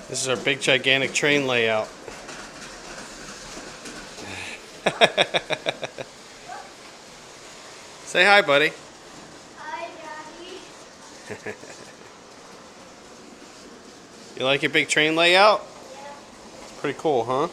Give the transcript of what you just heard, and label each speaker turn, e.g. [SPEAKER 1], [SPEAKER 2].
[SPEAKER 1] This is our big gigantic train layout. Say hi, buddy.
[SPEAKER 2] Hi, Daddy.
[SPEAKER 1] You like your big train layout?
[SPEAKER 2] Yeah.
[SPEAKER 1] It's pretty cool, huh?